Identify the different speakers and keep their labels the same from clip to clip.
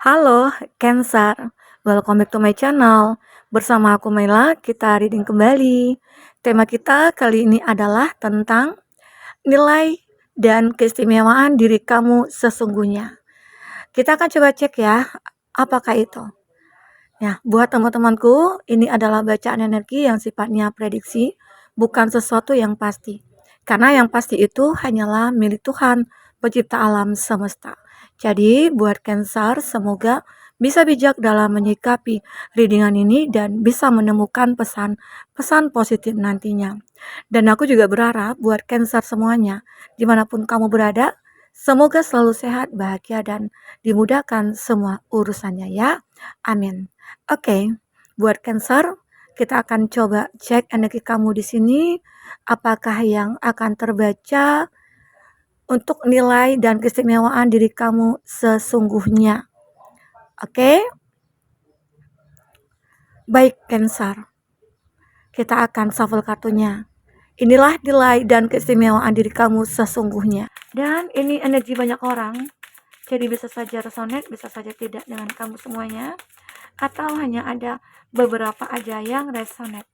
Speaker 1: Halo, Cancer. Welcome back to my channel. Bersama aku Mela, kita reading kembali. Tema kita kali ini adalah tentang nilai dan keistimewaan diri kamu sesungguhnya. Kita akan coba cek ya, apakah itu. Ya, buat teman-temanku, ini adalah bacaan energi yang sifatnya prediksi, bukan sesuatu yang pasti. Karena yang pasti itu hanyalah milik Tuhan, pencipta alam semesta. Jadi, buat Cancer, semoga bisa bijak dalam menyikapi readingan ini dan bisa menemukan pesan-pesan positif nantinya. Dan aku juga berharap buat Cancer semuanya, dimanapun kamu berada, semoga selalu sehat, bahagia, dan dimudahkan semua urusannya ya. Amin. Oke, buat Cancer, kita akan coba cek energi kamu di sini. Apakah yang akan terbaca untuk nilai dan keistimewaan diri kamu sesungguhnya? Oke, baik Cancer. Kita akan shuffle kartunya. Inilah nilai dan keistimewaan diri kamu sesungguhnya. Dan ini energi banyak orang. Jadi bisa saja resonate, bisa saja tidak dengan kamu semuanya. Atau hanya ada beberapa aja yang resonate.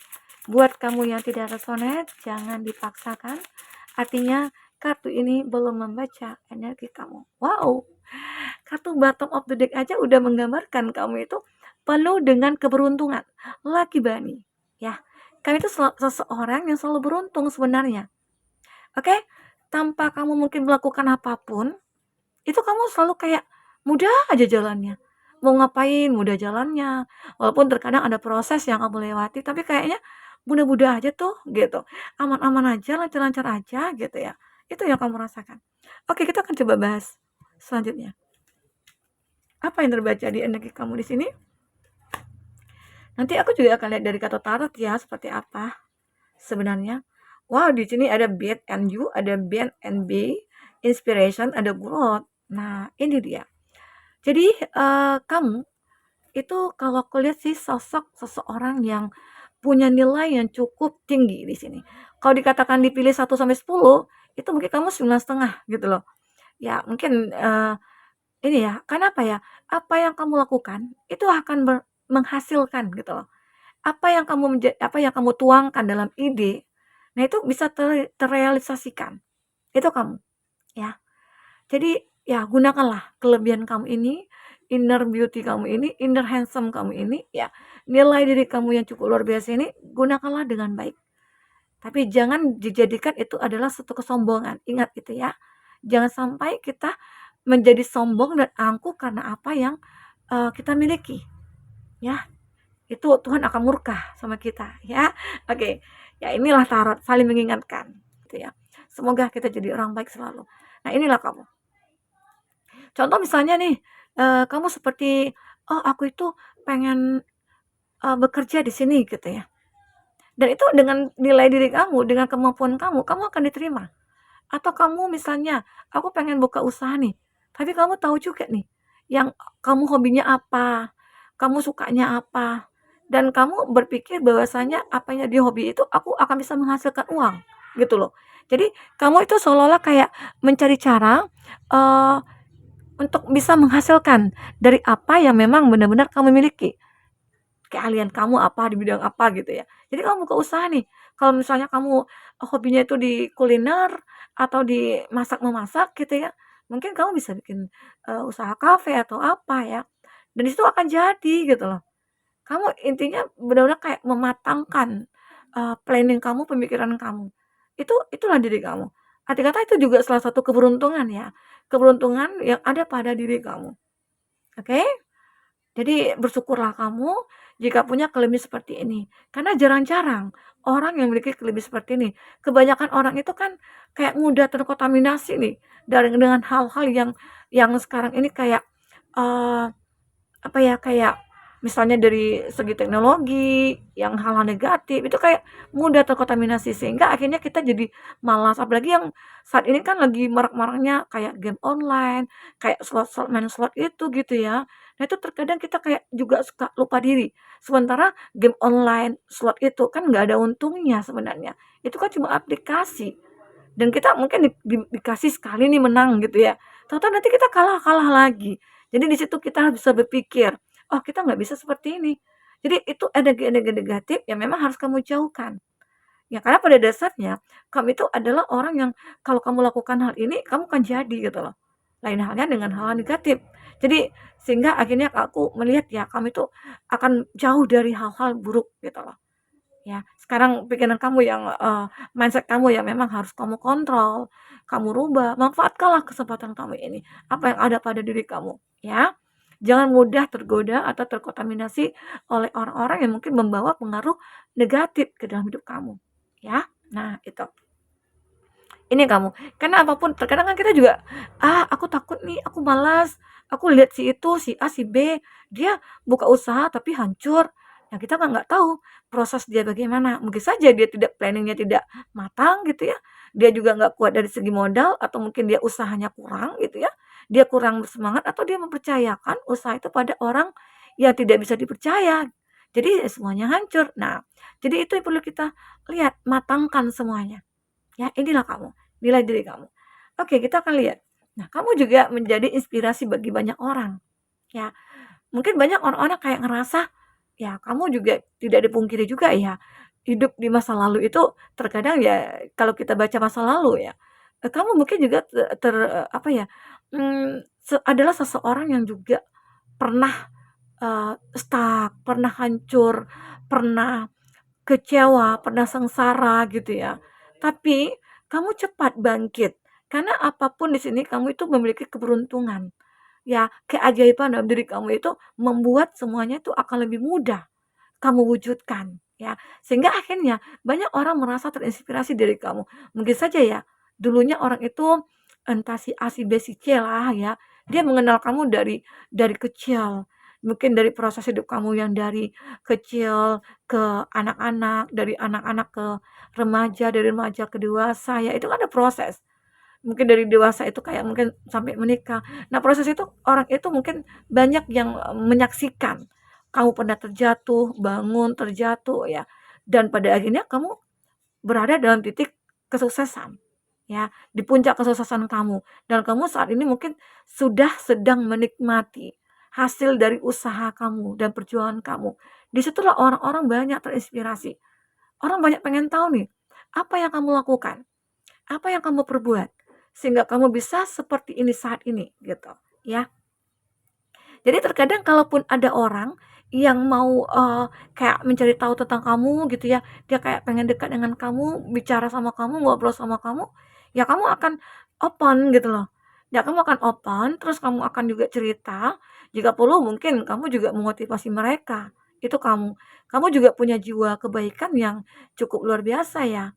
Speaker 1: Buat kamu yang tidak resonate, jangan dipaksakan. Artinya kartu ini belum membaca energi kamu. Wow, kartu bottom of the deck aja udah menggambarkan kamu itu penuh dengan keberuntungan. Lucky bunny. Ya, kamu itu seseorang yang selalu beruntung sebenarnya. Oke, tanpa kamu mungkin melakukan apapun, itu kamu selalu kayak mudah aja jalannya. Mau ngapain mudah jalannya. Walaupun terkadang ada proses yang kamu lewati, tapi kayaknya mudah-mudah aja tuh gitu. Aman-aman aja, lancar-lancar aja gitu ya. Itu yang kamu rasakan. Oke, kita akan coba bahas selanjutnya. Apa yang terbaca di energi kamu di sini? Nanti aku juga akan lihat dari kartu tarot ya seperti apa sebenarnya. Wow, di sini ada bed and you, ada bend and be, inspiration, ada growth. Nah, ini dia. Jadi kamu itu kalau aku lihat sih sosok seseorang yang punya nilai yang cukup tinggi di sini. Kalau dikatakan dipilih 1 sampai 10, itu mungkin kamu 9,5 gitu loh. Ya mungkin ini ya, karena apa ya? Apa yang kamu lakukan itu akan menghasilkan gitu loh. Apa yang kamu tuangkan dalam ide, nah itu bisa terrealisasikan. Itu kamu, ya. Jadi ya gunakanlah kelebihan kamu ini, inner beauty kamu ini, inner handsome kamu ini, ya nilai diri kamu yang cukup luar biasa ini gunakanlah dengan baik. Tapi jangan dijadikan itu adalah suatu kesombongan. Ingat itu ya. Jangan sampai kita menjadi sombong dan angkuh karena apa yang kita miliki. Ya, itu Tuhan akan murka sama kita ya. Oke. Ya inilah tarot saling mengingatkan gitu ya. Semoga kita jadi orang baik selalu. Nah, inilah kamu. Contoh misalnya nih, kamu seperti, "Oh, aku itu pengen, bekerja di sini," gitu ya. Dan itu dengan nilai diri kamu, dengan kemampuan kamu akan diterima. Atau kamu misalnya, "Aku pengen buka usaha nih," tapi kamu tahu juga nih, yang kamu hobinya apa, kamu sukanya apa, dan kamu berpikir bahwasanya apa yang jadi hobi itu aku akan bisa menghasilkan uang, gitu loh. Jadi kamu itu seolah-olah kayak mencari cara, eee untuk bisa menghasilkan dari apa yang memang benar-benar kamu miliki. Keahlian kamu apa, di bidang apa gitu ya. Jadi kamu buka usaha nih, kalau misalnya kamu hobinya itu di kuliner atau di masak-memasak gitu ya, mungkin kamu bisa bikin, usaha kafe atau apa ya, dan di situ akan jadi gitu loh. Kamu intinya benar-benar kayak mematangkan, planning kamu, pemikiran kamu. Itulah diri kamu. Arti kata itu juga salah satu keberuntungan ya, keberuntungan yang ada pada diri kamu, oke? Jadi bersyukurlah kamu jika punya kelebihan seperti ini, karena jarang-jarang orang yang memiliki kelebihan seperti ini. Kebanyakan orang itu kan kayak mudah terkontaminasi nih dengan hal-hal yang sekarang ini kayak, eee apa ya, kayak misalnya dari segi teknologi, yang hal-hal negatif, itu kayak mudah terkontaminasi sehingga akhirnya kita jadi malas. Apalagi yang saat ini kan lagi marak-maraknya kayak game online, kayak slot-slot, main slot itu gitu ya. Nah itu terkadang kita kayak juga suka lupa diri. Sementara game online, slot itu kan nggak ada untungnya sebenarnya. Itu kan cuma aplikasi. Dan kita mungkin dikasih sekali nih menang gitu ya. Tahu-tahu nanti kita kalah kalah lagi. Jadi di situ kita bisa berpikir, "Oh, kita nggak bisa seperti ini." Jadi itu energi-energi negatif yang memang harus kamu jauhkan. Ya karena pada dasarnya kamu itu adalah orang yang kalau kamu lakukan hal ini, kamu akan jadi gitu loh. Lain halnya dengan hal negatif. Jadi sehingga akhirnya aku melihat ya kamu itu akan jauh dari hal-hal buruk gitu loh. Ya, sekarang pikiran kamu yang, mindset kamu yang memang harus kamu kontrol, kamu rubah, manfaatkanlah kesempatan kamu ini, apa yang ada pada diri kamu, ya. Jangan mudah tergoda atau terkontaminasi oleh orang-orang yang mungkin membawa pengaruh negatif ke dalam hidup kamu, ya. Nah, itu. Ini kamu, karena apapun terkadang kan kita juga, "Ah, aku takut nih, aku malas, aku lihat si itu, si A, si B, dia buka usaha tapi hancur." Nah, kita kan nggak tahu proses dia bagaimana. Mungkin saja dia tidak planning-nya tidak matang gitu ya, dia juga nggak kuat dari segi modal atau mungkin dia usahanya kurang gitu ya, dia kurang bersemangat atau dia mempercayakan usaha itu pada orang yang tidak bisa dipercaya. Jadi semuanya hancur. Nah, jadi itu yang perlu kita lihat, matangkan semuanya. Ya, inilah kamu, nilai diri kamu. Oke, kita akan lihat. Nah, kamu juga menjadi inspirasi bagi banyak orang, ya. Mungkin banyak orang-orang kayak ngerasa, ya kamu juga tidak dipungkiri juga ya, hidup di masa lalu itu terkadang ya kalau kita baca masa lalu ya, kamu mungkin juga apa ya, adalah seseorang yang juga pernah, stuck, pernah hancur, pernah kecewa, pernah sengsara gitu ya. Tapi kamu cepat bangkit, karena apapun di sini kamu itu memiliki keberuntungan. Ya, keajaiban dalam diri kamu itu membuat semuanya itu akan lebih mudah kamu wujudkan, ya. Sehingga akhirnya banyak orang merasa terinspirasi dari kamu. Mungkin saja ya, dulunya orang itu entah si A, si B, si C lah ya, dia mengenal kamu dari kecil. Mungkin dari proses hidup kamu yang dari kecil ke anak-anak, dari anak-anak ke remaja, dari remaja ke dewasa, ya itu kan ada proses. Mungkin dari dewasa itu kayak mungkin sampai menikah. Nah, proses itu orang itu mungkin banyak yang, menyaksikan. Kamu pernah terjatuh, bangun, terjatuh ya, dan pada akhirnya kamu berada dalam titik kesuksesan, ya, di puncak kesuksesan kamu dan kamu saat ini mungkin sudah sedang menikmati hasil dari usaha kamu dan perjuangan kamu. Di situlah orang-orang banyak terinspirasi. Orang banyak pengen tahu nih, apa yang kamu lakukan? Apa yang kamu perbuat? Sehingga kamu bisa seperti ini saat ini, gitu, ya. Jadi terkadang kalaupun ada orang yang mau, kayak mencari tahu tentang kamu gitu ya, dia kayak pengen dekat dengan kamu, bicara sama kamu, ngobrol sama kamu, ya kamu akan open gitu loh. Ya kamu akan open, terus kamu akan juga cerita, jika perlu mungkin kamu juga memotivasi mereka, itu kamu. Kamu juga punya jiwa kebaikan yang cukup luar biasa ya.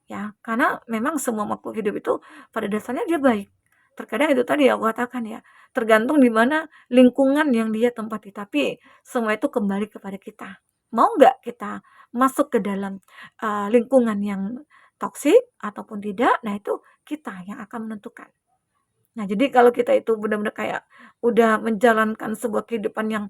Speaker 1: Ya, karena memang semua makhluk hidup itu pada dasarnya dia baik. Terkadang itu tadi yang aku katakan ya, tergantung di mana lingkungan yang dia tempati, tapi semua itu kembali kepada kita. Mau nggak kita masuk ke dalam, lingkungan yang toksik ataupun tidak, nah itu kita yang akan menentukan. Nah, jadi kalau kita itu benar-benar kayak udah menjalankan sebuah kehidupan yang,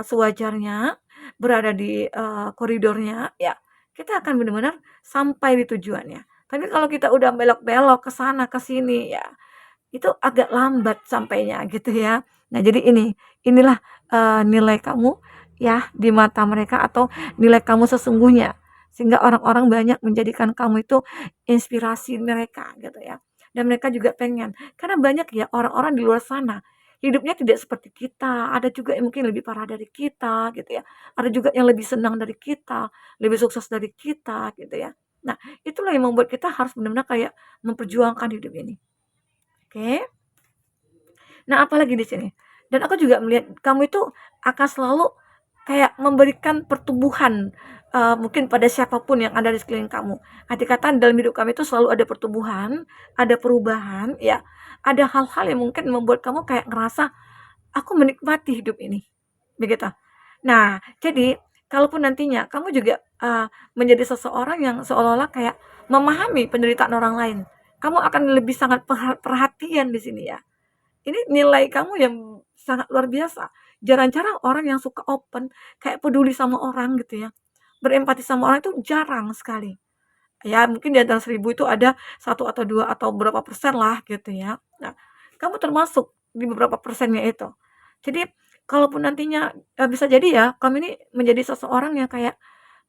Speaker 1: sewajarnya, berada di, koridornya, ya kita akan benar-benar sampai di tujuannya. Tapi kalau kita udah belok-belok ke sana ke sini, ya itu agak lambat sampainya gitu ya. Nah, jadi inilah, nilai kamu ya di mata mereka atau nilai kamu sesungguhnya. Sehingga orang-orang banyak menjadikan kamu itu inspirasi mereka gitu ya. Dan mereka juga pengen, karena banyak ya orang-orang di luar sana hidupnya tidak seperti kita, ada juga yang mungkin lebih parah dari kita gitu ya. Ada juga yang lebih senang dari kita, lebih sukses dari kita gitu ya. Nah, itulah yang membuat kita harus benar-benar kayak memperjuangkan hidup ini. Oke. Nah, apalagi di sini, dan aku juga melihat kamu itu akan selalu kayak memberikan pertumbuhan, mungkin pada siapapun yang ada di sekeliling kamu. Arti kata dalam hidup kamu itu selalu ada pertumbuhan, ada perubahan, ya, ada hal-hal yang mungkin membuat kamu kayak ngerasa, "Aku menikmati hidup ini." Begitu. Nah, jadi kalaupun nantinya kamu juga, menjadi seseorang yang seolah-olah kayak memahami penderitaan orang lain, kamu akan lebih sangat perhatian di sini ya. Ini nilai kamu yang sangat luar biasa. Jarang-jarang orang yang suka open, kayak peduli sama orang gitu ya. Berempati sama orang itu jarang sekali. Ya mungkin di antara 1000 itu ada satu atau 2 atau berapa persen lah gitu ya. Nah, kamu termasuk di beberapa persennya itu. Jadi kalaupun nantinya, bisa jadi ya kamu ini menjadi seseorang yang kayak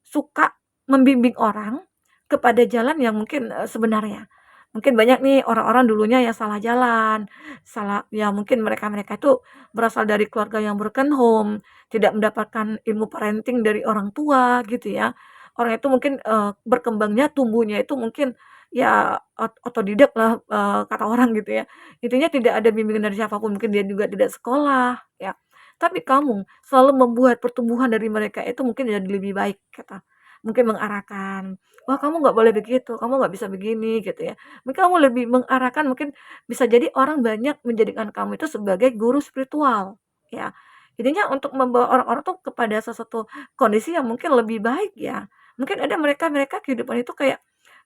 Speaker 1: suka membimbing orang kepada jalan yang mungkin, sebenarnya. Mungkin banyak nih orang-orang dulunya yang salah jalan, salah ya mungkin mereka-mereka itu berasal dari keluarga yang broken home, tidak mendapatkan ilmu parenting dari orang tua gitu ya. Orang itu mungkin, berkembangnya, tumbuhnya itu mungkin ya otodidak lah, kata orang gitu ya. Intinya tidak ada bimbingan dari siapapun, mungkin dia juga tidak sekolah ya. Tapi kamu selalu membuat pertumbuhan dari mereka itu mungkin jadi lebih baik gitu. Mungkin mengarahkan, "Wah kamu nggak boleh begitu, kamu nggak bisa begini," gitu ya. Mungkin kamu lebih mengarahkan, mungkin bisa jadi orang banyak menjadikan kamu itu sebagai guru spiritual, ya. Intinya untuk membawa orang-orang tuh kepada sesuatu kondisi yang mungkin lebih baik ya. Mungkin ada mereka-mereka kehidupan itu kayak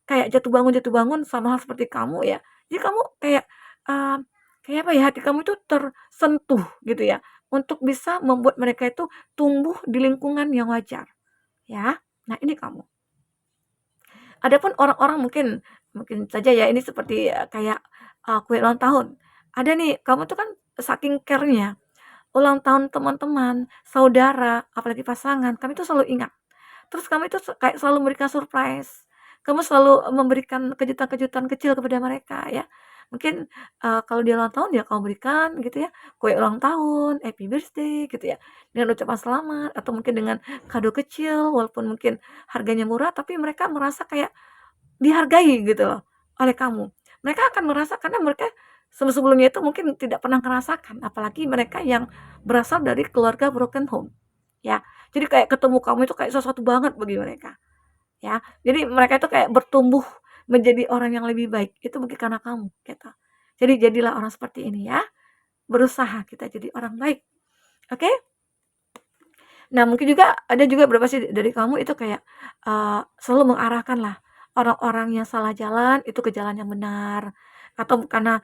Speaker 1: kayak jatuh bangun sama hal seperti kamu ya. Jadi kamu kayak, eee, kayak apa ya, hati kamu itu tersentuh gitu ya, untuk bisa membuat mereka itu tumbuh di lingkungan yang wajar, ya. Nah ini kamu. Adapun orang-orang mungkin mungkin saja ya ini seperti, kayak, kue ulang tahun. Ada nih, kamu tuh kan saking care-nya, ulang tahun teman-teman, saudara, apalagi pasangan, kami tuh selalu ingat. Terus kamu itu kayak selalu memberikan surprise, kamu selalu memberikan kejutan-kejutan kecil kepada mereka ya. Mungkin, kalau dia ulang tahun ya kamu berikan gitu ya, kue ulang tahun, happy birthday gitu ya, dengan ucapan selamat atau mungkin dengan kado kecil walaupun mungkin harganya murah, tapi mereka merasa kayak dihargai gitu loh oleh kamu. Mereka akan merasa karena mereka sebelum-sebelumnya itu mungkin tidak pernah merasakan, apalagi mereka yang berasal dari keluarga broken home, ya. Jadi kayak ketemu kamu itu kayak sesuatu banget bagi mereka, ya. Jadi mereka itu kayak bertumbuh menjadi orang yang lebih baik, itu mungkin karena kamu, gitu. Jadi jadilah orang seperti ini ya, berusaha kita jadi orang baik, oke? Nah, mungkin juga ada juga beberapa sih dari kamu itu kayak, selalu mengarahkanlah orang-orang yang salah jalan itu ke jalan yang benar, atau karena,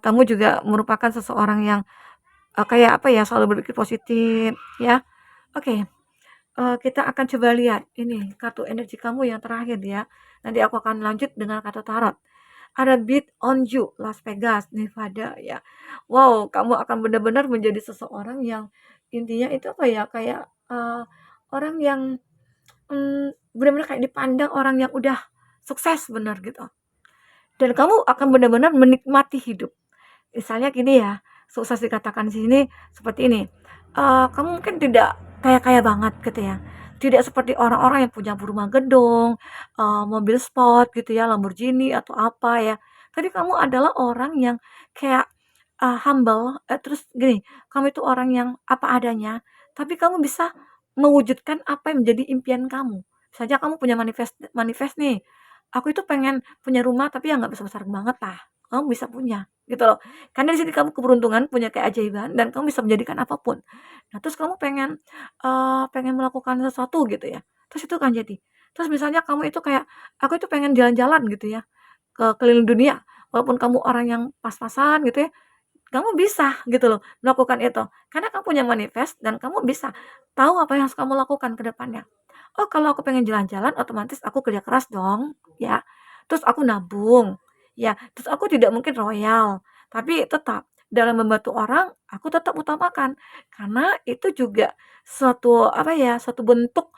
Speaker 1: kamu juga merupakan seseorang yang, kayak apa ya, selalu berpikir positif, ya. Oke, kita akan coba lihat ini kartu energi kamu yang terakhir ya, nanti aku akan lanjut dengan kartu tarot. Ada Bet on You, Las Vegas, Nevada ya. Wow, kamu akan benar-benar menjadi seseorang yang intinya itu apa ya, kayak, orang yang, benar-benar kayak dipandang orang yang udah sukses bener gitu. Dan kamu akan benar-benar menikmati hidup. Misalnya gini ya, sukses dikatakan di sini seperti ini, kamu mungkin tidak kaya-kaya banget gitu ya, tidak seperti orang-orang yang punya rumah gedung, mobil sport gitu ya, Lamborghini atau apa ya. Tapi kamu adalah orang yang kayak, humble, terus gini, kamu itu orang yang apa adanya, tapi kamu bisa mewujudkan apa yang menjadi impian kamu. Misalnya kamu punya manifest manifest nih, "Aku itu pengen punya rumah tapi yang nggak besar-besar banget lah." Kamu bisa punya, gitu loh. Karena di sini kamu keberuntungan, punya keajaiban, dan kamu bisa menjadikan apapun. Nah, terus kamu pengen, pengen melakukan sesuatu gitu ya, terus itu kan jadi. Terus misalnya kamu itu kayak, "Aku itu pengen jalan-jalan," gitu ya, ke keliling dunia, walaupun kamu orang yang pas-pasan gitu ya, kamu bisa gitu loh melakukan itu. Karena kamu punya manifest dan kamu bisa tahu apa yang harus kamu lakukan ke depannya. "Oh, kalau aku pengen jalan-jalan, otomatis aku kerja keras dong," ya. Terus aku nabung, ya. Terus aku tidak mungkin royal, tapi tetap dalam membantu orang, aku tetap utamakan. Karena itu juga suatu, apa ya, suatu bentuk,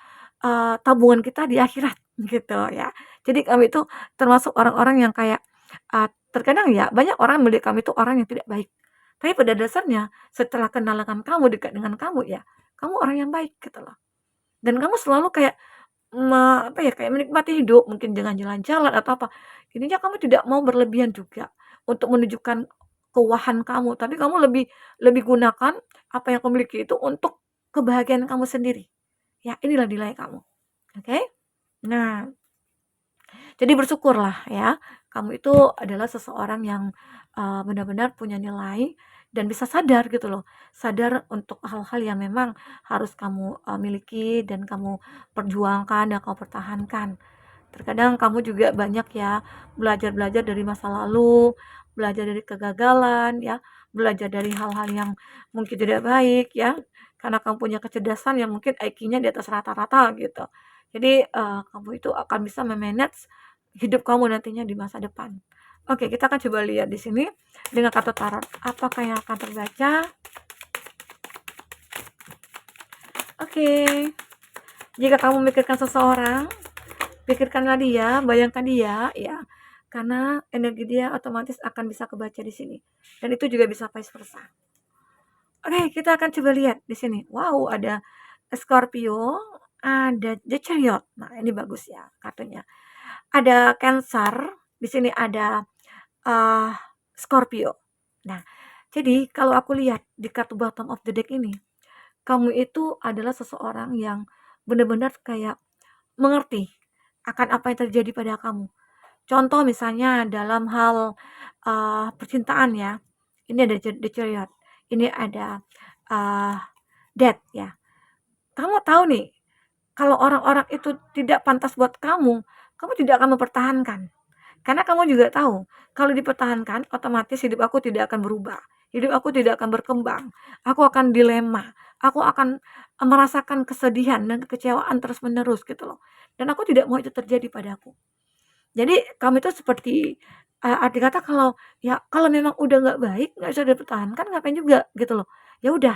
Speaker 1: tabungan kita di akhirat, gitu ya. Jadi kami itu termasuk orang-orang yang kayak, terkadang ya banyak orang melihat kami itu orang yang tidak baik. Tapi pada dasarnya setelah kenalan kamu, dekat dengan kamu ya, kamu orang yang baik gitu loh. Dan kamu selalu kayak apa ya, kayak menikmati hidup mungkin dengan jalan-jalan atau apa. Intinya kamu tidak mau berlebihan juga untuk menunjukkan keuahan kamu, tapi kamu lebih lebih gunakan apa yang kamu miliki itu untuk kebahagiaan kamu sendiri. Ya, inilah nilai kamu. Oke? Nah, jadi bersyukurlah ya, kamu itu adalah seseorang yang, benar-benar punya nilai dan bisa sadar gitu loh, sadar untuk hal-hal yang memang harus kamu, miliki dan kamu perjuangkan dan kamu pertahankan. Terkadang kamu juga banyak ya, belajar-belajar dari masa lalu, belajar dari kegagalan ya, belajar dari hal-hal yang mungkin tidak baik ya, karena kamu punya kecerdasan yang mungkin IQ-nya di atas rata-rata gitu. Jadi, kamu itu akan bisa me-manage hidup kamu nantinya di masa depan. Oke, kita akan coba lihat di sini dengan kartu tarot, apakah yang akan terbaca? Oke, jika kamu memikirkan seseorang, pikirkanlah dia, bayangkan dia, ya, karena energi dia otomatis akan bisa kebaca di sini. Dan itu juga bisa vice versa. Oke, kita akan coba lihat di sini. Wow, ada Scorpio, ada The Chariot. Nah, ini bagus ya kartunya. Ada Cancer, di sini ada uh, Scorpio. Nah, jadi kalau aku lihat di kartu bottom of the deck ini, kamu itu adalah seseorang yang benar-benar kayak mengerti akan apa yang terjadi pada kamu. Contoh misalnya dalam hal percintaan ya, ini ada The Chariot, ini ada uh, Death ya. Kamu tahu nih, kalau orang-orang itu tidak pantas buat kamu, kamu tidak akan mempertahankan. Karena kamu juga tahu, kalau dipertahankan, otomatis hidup aku tidak akan berubah. Hidup aku tidak akan berkembang. Aku akan dilema. Aku akan merasakan kesedihan dan kekecewaan terus-menerus gitu loh. Dan aku tidak mau itu terjadi padaku. Jadi kamu itu seperti arti kata kalau ya kalau memang udah nggak baik, nggak bisa dipertahankan, ngapain juga gitu loh. Ya udah,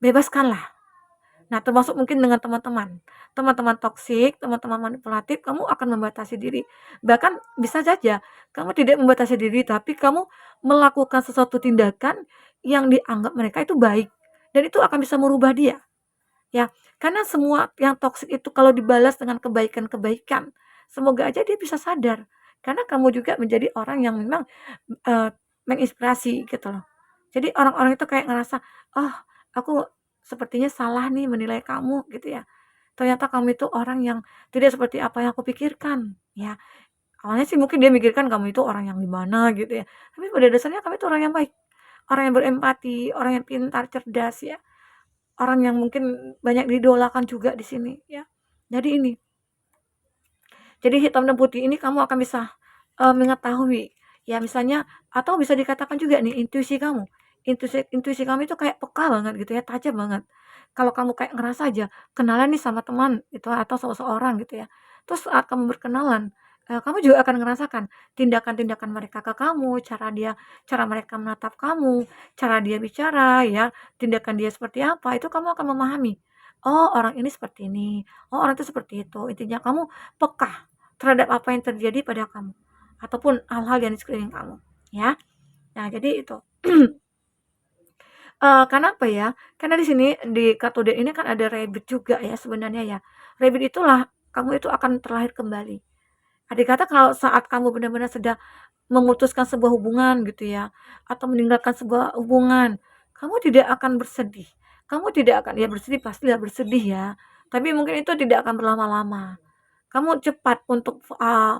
Speaker 1: bebaskanlah. Nah, termasuk mungkin dengan teman-teman. Teman-teman toksik, teman-teman manipulatif, kamu akan membatasi diri. Bahkan bisa saja kamu tidak membatasi diri, tapi kamu melakukan sesuatu tindakan yang dianggap mereka itu baik. Dan itu akan bisa merubah dia. Ya, karena semua yang toksik itu kalau dibalas dengan kebaikan-kebaikan, semoga aja dia bisa sadar. Karena kamu juga menjadi orang yang memang menginspirasi gitu loh. Jadi orang-orang itu kayak ngerasa, oh aku sepertinya salah nih menilai kamu gitu ya. Ternyata kamu itu orang yang tidak seperti apa yang aku pikirkan. Ya, awalnya sih mungkin dia mikirkan kamu itu orang yang gimana gitu ya. Tapi pada dasarnya kamu itu orang yang baik. Orang yang berempati, orang yang pintar, cerdas ya. Orang yang mungkin banyak didolakan juga di sini ya. Jadi hitam dan putih ini kamu akan bisa mengetahui ya, misalnya atau bisa dikatakan juga nih intuisi kamu. Intuisi kamu itu kayak peka banget gitu ya, tajam banget. Kalau kamu kayak ngerasa aja kenalan nih sama teman itu atau sama seseorang gitu ya. Terus saat kamu berkenalan, kamu juga akan ngerasakan tindakan-tindakan mereka ke kamu, cara mereka menatap kamu, cara dia bicara ya, tindakan dia seperti apa, itu kamu akan memahami. Oh, orang ini seperti ini. Oh, orang itu seperti itu. Intinya kamu peka terhadap apa yang terjadi pada kamu ataupun hal-hal yang di sekeliling kamu ya. Nah, jadi itu. Karena apa ya, karena di sini di kartu deck ini kan ada rabbit juga ya sebenarnya ya. Rabbit itulah kamu itu akan terlahir kembali. Andai kata kalau saat kamu benar-benar sudah memutuskan sebuah hubungan gitu ya, atau meninggalkan sebuah hubungan, kamu tidak akan bersedih. Kamu tidak akan ya bersedih, pastilah bersedih ya, tapi mungkin itu tidak akan berlama-lama. Kamu cepat untuk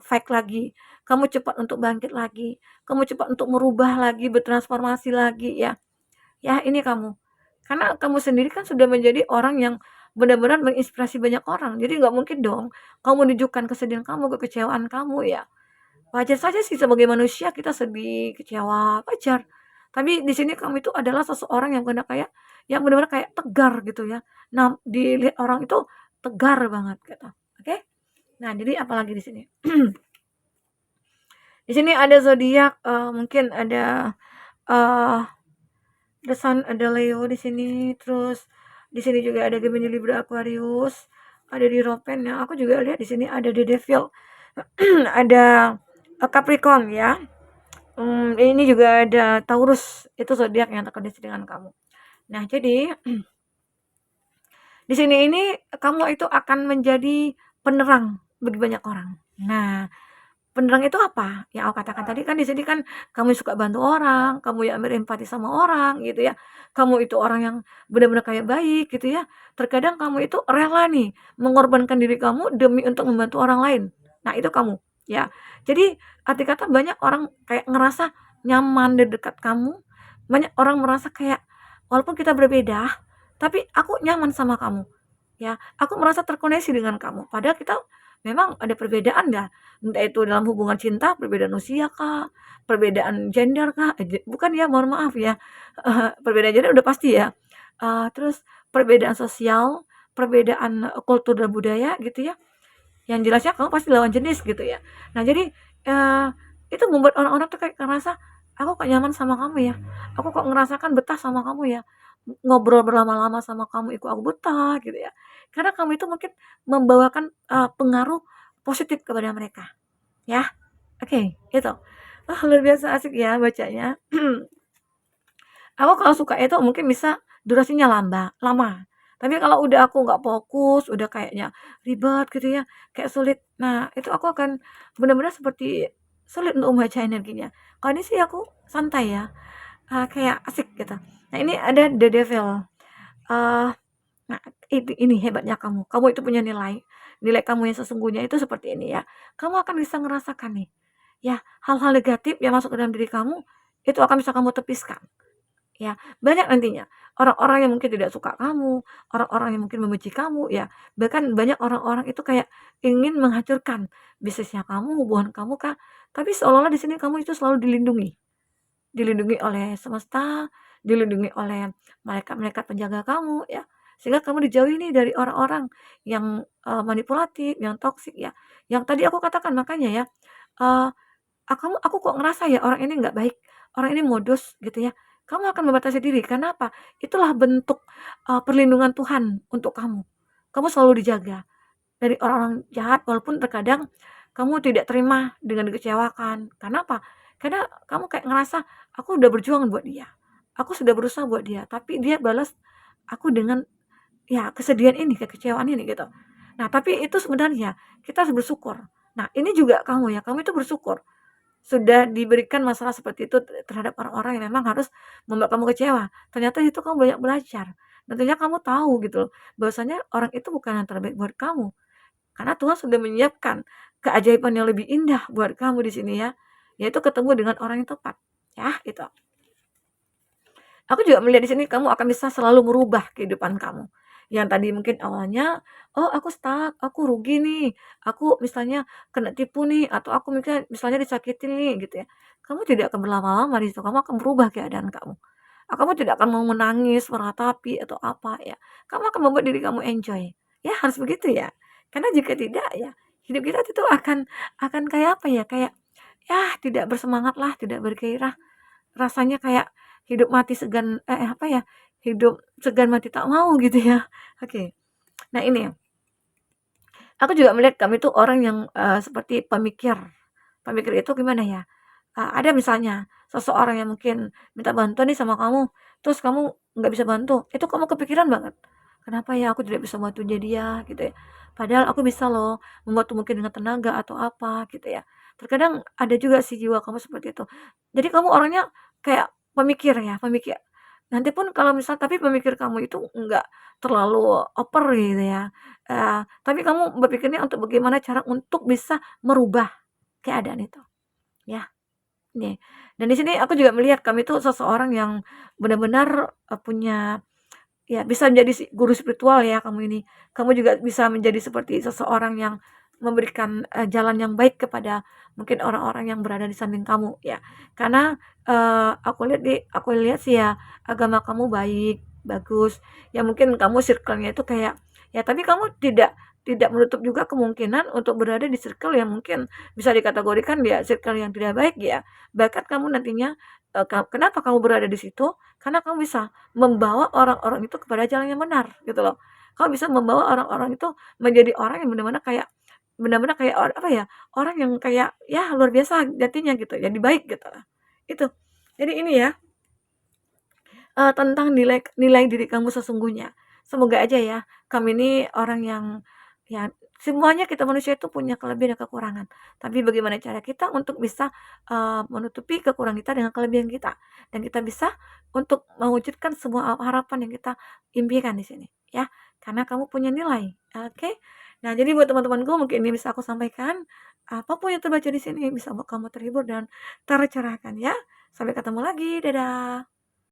Speaker 1: fight lagi, kamu cepat untuk bangkit lagi, kamu cepat untuk merubah lagi, bertransformasi lagi ya. Ya ini kamu. Karena kamu sendiri kan sudah menjadi orang yang benar-benar menginspirasi banyak orang. Jadi nggak mungkin dong kamu menunjukkan kesedihan kamu, kekecewaan kamu ya. Wajar saja sih sebagai manusia kita sedih, kecewa, wajar. Tapi di sini kamu itu adalah seseorang yang benar kayak yang benar-benar kayak tegar gitu ya. Nah, dilihat orang itu tegar banget gitu. Oke? Nah, jadi apalagi di sini? Di sini ada zodiak, mungkin ada The Sun, ada Leo di sini, terus di sini juga ada Gemini, Libra, Aquarius, ada di Ropen ya. Aku juga lihat di sini ada The Devil, ada Capricorn ya. Ini juga ada Taurus, itu zodiak yang terkoneksi dengan kamu. Nah, jadi di sini ini kamu itu akan menjadi penerang bagi banyak orang. Nah, penerang itu apa? Yang aku katakan tadi kan di sini kan kamu suka bantu orang, kamu yang berempati sama orang gitu ya. Kamu itu orang yang benar-benar kayak baik gitu ya. Terkadang kamu itu rela nih mengorbankan diri kamu demi untuk membantu orang lain. Nah, itu kamu ya. Jadi arti kata banyak orang kayak ngerasa nyaman di dekat kamu. Banyak orang merasa kayak walaupun kita berbeda, tapi aku nyaman sama kamu. Ya, aku merasa terkoneksi dengan kamu. Padahal kita memang ada perbedaan ya, entah itu dalam hubungan cinta, perbedaan usia kah, perbedaan gender kah, bukan ya, mohon maaf ya, perbedaan gender udah pasti ya, terus perbedaan sosial, perbedaan kultur dan budaya gitu ya, yang jelasnya kamu pasti lawan jenis gitu ya. Nah jadi itu membuat orang-orang tuh kayak ngerasa, aku kok nyaman sama kamu ya, aku kok ngerasakan betah sama kamu ya, ngobrol berlama-lama sama kamu itu aku betah gitu ya. Karena kamu itu mungkin membawakan, pengaruh positif kepada mereka, ya. Oke, itu. Wah, luar biasa asik ya bacanya. Aku kalau suka itu mungkin bisa durasinya lama. Tapi kalau udah aku nggak fokus, udah kayaknya ribet gitu ya, kayak sulit. Nah, itu aku akan benar-benar seperti sulit untuk membaca energinya. Kalau ini sih aku santai ya, kayak asik gitu. Nah, ini ada The Devil. Eee, nah, ini hebatnya kamu. Kamu itu punya nilai. Nilai kamu yang sesungguhnya itu seperti ini ya. Kamu akan bisa ngerasakan nih, ya, hal-hal negatif yang masuk ke dalam diri kamu, itu akan bisa kamu tepiskan. Ya, banyak nantinya orang-orang yang mungkin tidak suka kamu, orang-orang yang mungkin membenci kamu, ya, bahkan banyak orang-orang itu kayak ingin menghancurkan bisnisnya kamu, hubungan kamu, Kak, tapi seolah-olah di sini kamu itu selalu dilindungi. Dilindungi oleh semesta, dilindungi oleh malaikat-malaikat penjaga kamu, ya. Sehingga kamu dijauhi nih dari orang-orang yang, manipulatif, yang toksik, ya. Yang tadi aku katakan makanya ya, eee aku kok ngerasa ya orang ini nggak baik, orang ini modus gitu ya. Kamu akan membatasi diri, karena apa? Itulah bentuk, perlindungan Tuhan untuk kamu. Kamu selalu dijaga dari orang-orang jahat walaupun terkadang kamu tidak terima dengan dikecewakan. Karena apa? Karena kamu kayak ngerasa, "Aku udah berjuang buat dia, aku sudah berusaha buat dia, tapi dia balas aku dengan, ya, kesedihan ini, kekecewaan ini," gitu. Nah, tapi itu sebenarnya kita harus bersyukur. Nah, ini juga kamu ya, kamu itu bersyukur sudah diberikan masalah seperti itu terhadap orang-orang yang memang harus membuat kamu kecewa. Ternyata itu kamu banyak belajar, dan ternyata kamu tahu gitu loh, bahwasanya orang itu bukan yang terbaik buat kamu. Karena Tuhan sudah menyiapkan keajaiban yang lebih indah buat kamu di sini ya, yaitu ketemu dengan orang yang tepat, ya itu. Aku juga melihat di sini kamu akan bisa selalu merubah kehidupan kamu. Yang tadi mungkin awalnya, "Oh, aku stuck, aku rugi nih, aku misalnya kena tipu nih, atau aku misalnya disakitin nih," gitu ya. Kamu tidak akan berlama-lama di situ, kamu akan merubah keadaan kamu. Kamu tidak akan mau menangis, meratapi, atau apa ya. Kamu akan membuat diri kamu enjoy. Ya, harus begitu ya. Karena jika tidak ya, hidup kita itu akan kayak apa ya, kayak, ya tidak bersemangat lah, tidak bergairah. Rasanya kayak hidup mati segan apa ya, hidup segan mati tak mau gitu ya. Oke. Nah ini, aku juga melihat kamu itu orang yang, seperti pemikir. Pemikir itu gimana ya, ada misalnya seseorang yang mungkin minta bantuan nih sama kamu, terus kamu nggak bisa bantu, itu kamu kepikiran banget, "Kenapa ya aku tidak bisa bantu dia?" Gitu ya. Padahal aku bisa loh membantu mungkin dengan tenaga atau apa gitu ya. Terkadang ada juga sih jiwa kamu seperti itu. Jadi kamu orangnya kayak pemikir ya, pemikir. Nanti pun kalau misal tapi pemikir kamu itu nggak terlalu over gitu ya, tapi kamu berpikirnya untuk bagaimana cara untuk bisa merubah keadaan itu, ya. Nih, dan di sini aku juga melihat kamu itu seseorang yang benar-benar, punya, ya, bisa menjadi guru spiritual ya kamu ini. Kamu juga bisa menjadi seperti seseorang yang memberikan, jalan yang baik kepada mungkin orang-orang yang berada di samping kamu ya. Karena, aku lihat sih ya agama kamu baik, bagus, ya mungkin kamu circle-nya itu kayak, ya, tapi kamu tidak tidak menutup juga kemungkinan untuk berada di circle yang mungkin bisa dikategorikan ya circle yang tidak baik ya. Bahkan kamu nantinya, kenapa kamu berada di situ, karena kamu bisa membawa orang-orang itu kepada jalan yang benar, gitu loh. Kamu bisa membawa orang-orang itu menjadi orang yang benar-benar kayak apa ya, orang yang kayak, ya luar biasa jatinya gitu, jadi baik gitu lah. Itu. Jadi ini ya, tentang nilai nilai diri kamu sesungguhnya. Semoga aja ya, kamu ini orang yang, ya, semuanya kita manusia itu punya kelebihan dan kekurangan. Tapi bagaimana cara kita untuk bisa, menutupi kekurangan kita dengan kelebihan kita. Dan kita bisa untuk mewujudkan semua harapan yang kita impikan di sini, ya. Karena kamu punya nilai, oke? Nah, jadi buat teman-temanku mungkin ini bisa aku sampaikan, apapun yang terbaca di sini bisa buat kamu terhibur dan tercerahkan ya. Sampai ketemu lagi, dadah.